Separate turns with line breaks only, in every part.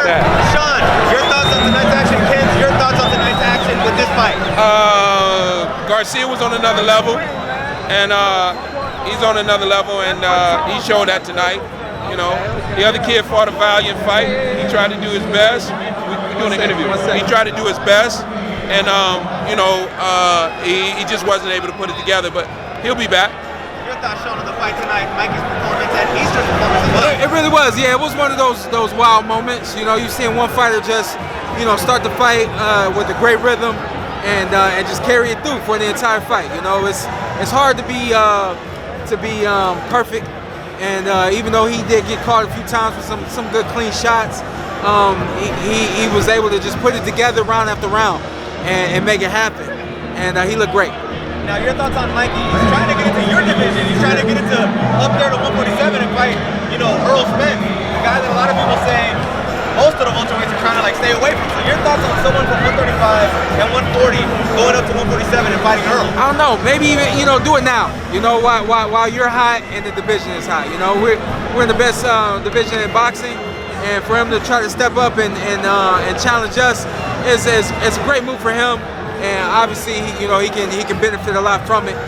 bad.
Shawn, your thoughts on tonight's action? Ken, your thoughts on tonight's action with this fight?
Garcia was on another level, and he's on another level, and he showed that tonight. You know, the other kid fought a valiant fight. He tried to do his best. We're doing an interview. He tried to do his best, and you know, he just wasn't able to put it together. But he'll be back.
Your thoughts, Shawn, on the fight tonight, Mikey's performance and Easter's performance as well?
It really was. Yeah, it was one of those wild moments. You know, you seeing one fighter just, you know, start the fight with a great rhythm and just carry it through for the entire fight. You know, it's hard to be perfect. And even though he did get caught a few times with some good clean shots, he was able to just put it together round after round and make it happen. And he looked great.
Now, your thoughts on Mikey? He's trying to get into your division. He's trying to get into up there to 147 and fight, you know, Earl Spence, the guy that a lot of people say most of the welterweights are trying to like stay away from. So your thoughts on someone from 135 and 140 going up to 147 and fighting Earl?
I don't know. Maybe even, you know, do it now. You know, while you're hot and the division is hot. You know, we're in the best division in boxing, and for him to try to step up and challenge us is a great move for him. And obviously, you know, he can benefit a lot from it,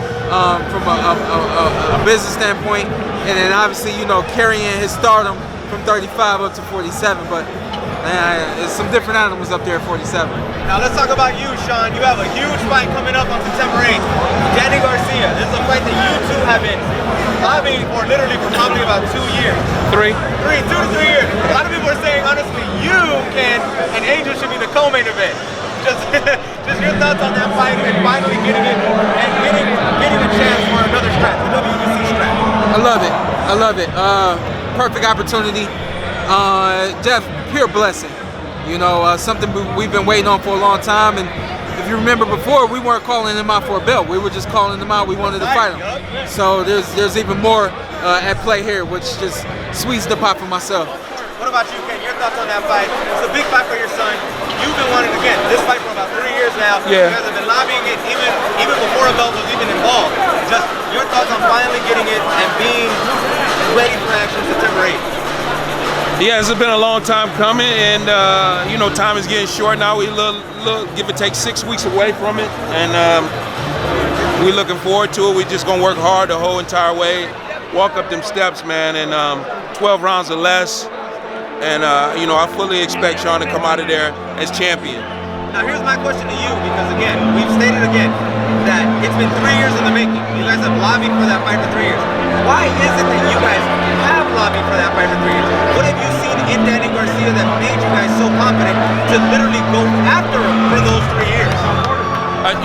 from a business standpoint, and then obviously, you know, carrying his stardom from 35 up to 47. But there's some different animals up there at 47.
Now let's talk about you, Shawn. You have a huge fight coming up on September 8th. Danny Garcia. This is a fight that you two have been lobbying for literally for probably about 2 years.
2
to 3 years. A lot of people are saying, honestly, you and Angel should be the co-main event. Just your thoughts on that fight and finally getting it and getting a chance for another strap, the WBC strap.
I love it. Perfect opportunity. Jeff, pure blessing. You know, something we've been waiting on for a long time. And if you remember before, we weren't calling him out for a belt. We were just calling him out. We wanted to fight him. So there's even more at play here, which just sweets the pot for myself.
What about you, Ken? Your thoughts on that fight? It's a big fight for your son. You've been wanting, again, this fight for about 3 years now.
Yeah.
You guys have been lobbying it even before a belt was even involved. Just your thoughts on finally getting it and being ready for action September 8th.
Yeah, it's been a long time coming, and you know, time is getting short now. We give or take 6 weeks away from it, and we're looking forward to it. We're just gonna work hard the whole entire way, walk up them steps, man, and 12 rounds or less. And you know, I fully expect Shawn to come out of there as champion.
Now here's my question to you, because again, we've stated again that it's been 3 years in the making. You guys have lobbied for that fight for 3 years. Why is it that you guys have lobbied for that fight for 3 years? What have you seen in Danny Garcia that made you guys so confident to literally go after him for those 3 years?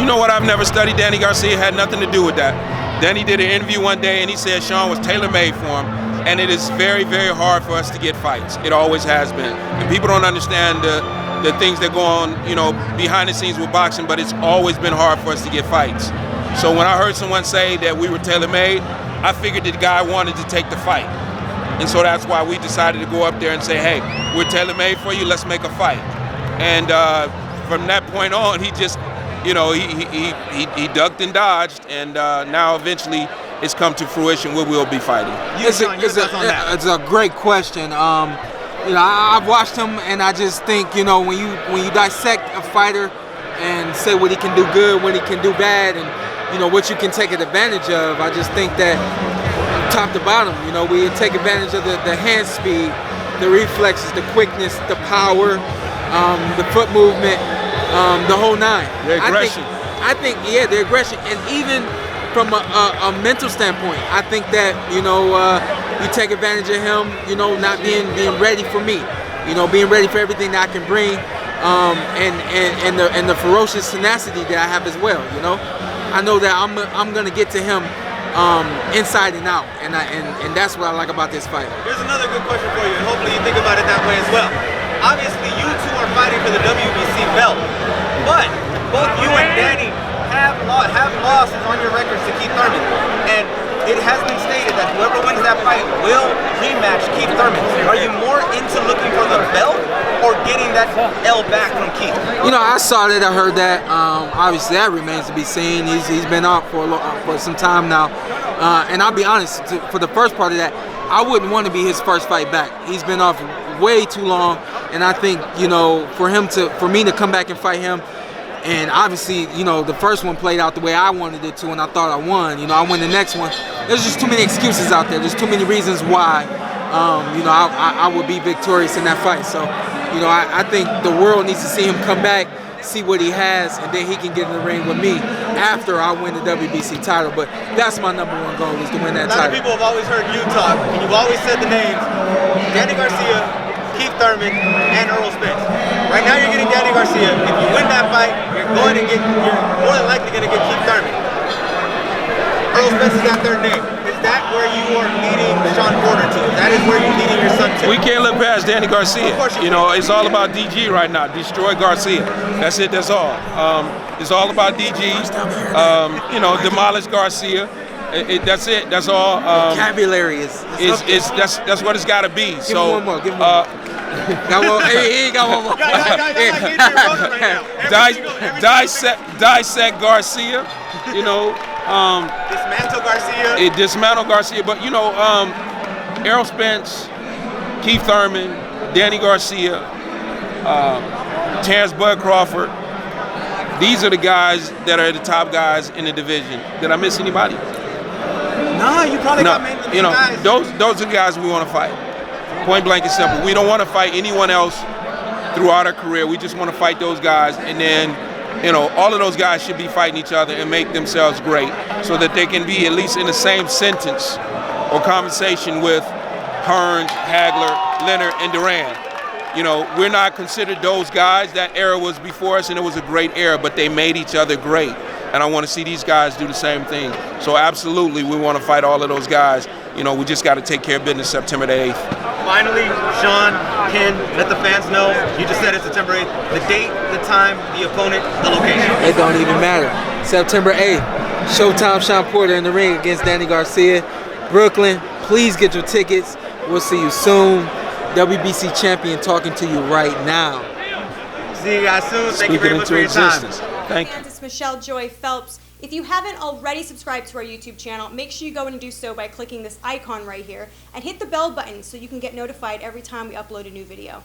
You know what? I've never studied Danny Garcia. It had nothing to do with that. Danny did an interview one day, and he said Shawn was tailor-made for him. And it is very, very hard for us to get fights. It always has been. And people don't understand the things that go on, you know, behind the scenes with boxing, but it's always been hard for us to get fights. So when I heard someone say that we were tailor-made, I figured the guy wanted to take the fight. And so that's why we decided to go up there and say, hey, we're tailor-made for you, let's make a fight. And from that point on, he just, you know, he ducked and dodged, and now eventually it's come to fruition where we'll be fighting.
It's a great question. You know, I've watched him, and I just think, you know, when you dissect a fighter and say what he can do good, what he can do bad, and you know what you can take advantage of, I just think that top to bottom, you know, we take advantage of the hand speed, the reflexes, the quickness, the power, the foot movement, the whole nine.
The aggression.
I think yeah, the aggression, and even from a mental standpoint, I think that, you know, you take advantage of him, you know, not being ready for me, you know, being ready for everything that I can bring, and the ferocious tenacity that I have as well. You know, I know that I'm gonna get to him inside and out, and that's what I like about this fight.
Here's another good question for you, and hopefully you think about it that way as well. Obviously, you two are fighting for the WBC belt, but both you and Danny have losses on your records to Keith Thurman, and it has been stated that whoever wins that fight will rematch Keith Thurman. Are you more into looking for the belt or getting that L back from Keith?
You know, I saw that, I heard that. Obviously, that remains to be seen. He's been out for some time now, and I'll be honest. For the first part of that, I wouldn't want to be his first fight back. He's been off way too long, And I think, for me to come back and fight him, and obviously, the first one played out the way I wanted it to, and I thought I won. I win the next one. There's just too many excuses out there. There's too many reasons why, I would be victorious in that fight. So, I think the world needs to see him come back, see what he has, and then he can get in the ring with me after I win the WBC title. But that's my #1 goal, is to win that title.
A lot of people have always heard you talk, and you've always said the names Danny Garcia, Keith Thurman, and Earl Spence. Right now you're getting Danny Garcia. If you win that fight, you're more than likely going to get Keith Thurman. Earl Spence is that third name. Is that where you are leading Shawn Porter to? That is where you're leading your son to?
We can't look past Danny Garcia.
Of course
It's all about DG right now. Destroy Garcia. That's it. That's all. It's all about DG. Demolish Garcia. That's it. That's all.
Vocabulary
that's what it's got to be.
Give him one more. Give him one more. Got one. Hey, he ain't got one more.
Dissect Garcia.
Dismantle Garcia.
Dismantle Garcia. But Errol Spence, Keith Thurman, Danny Garcia, Terrence Bud Crawford. These are the guys that are the top guys in the division. Did I miss anybody?
No, you probably got mainly guys.
Those are the guys we want to fight. Point blank and simple. We don't want to fight anyone else throughout our career. We just want to fight those guys, and then all of those guys should be fighting each other and make themselves great, so that they can be at least in the same sentence or conversation with Hearns, Hagler, Leonard, and Duran. We're not considered those guys. That era was before us, and it was a great era, but they made each other great. And I want to see these guys do the same thing. So absolutely, we want to fight all of those guys. We just got to take care of business September the 8th.
Finally, Shawn, Ken, let the fans know. You just said it's September 8th. The date, the time, the opponent, the location.
It don't even matter. September 8th, Showtime, Shawn Porter in the ring against Danny Garcia. Brooklyn, please get your tickets. We'll see you soon. WBC champion talking to you right now.
See you guys soon. Thank you very much for your time.
Thank you.
It's Michelle Joy Phelps. If you haven't already subscribed to our YouTube channel, make sure you go and do so by clicking this icon right here and hit the bell button so you can get notified every time we upload a new video.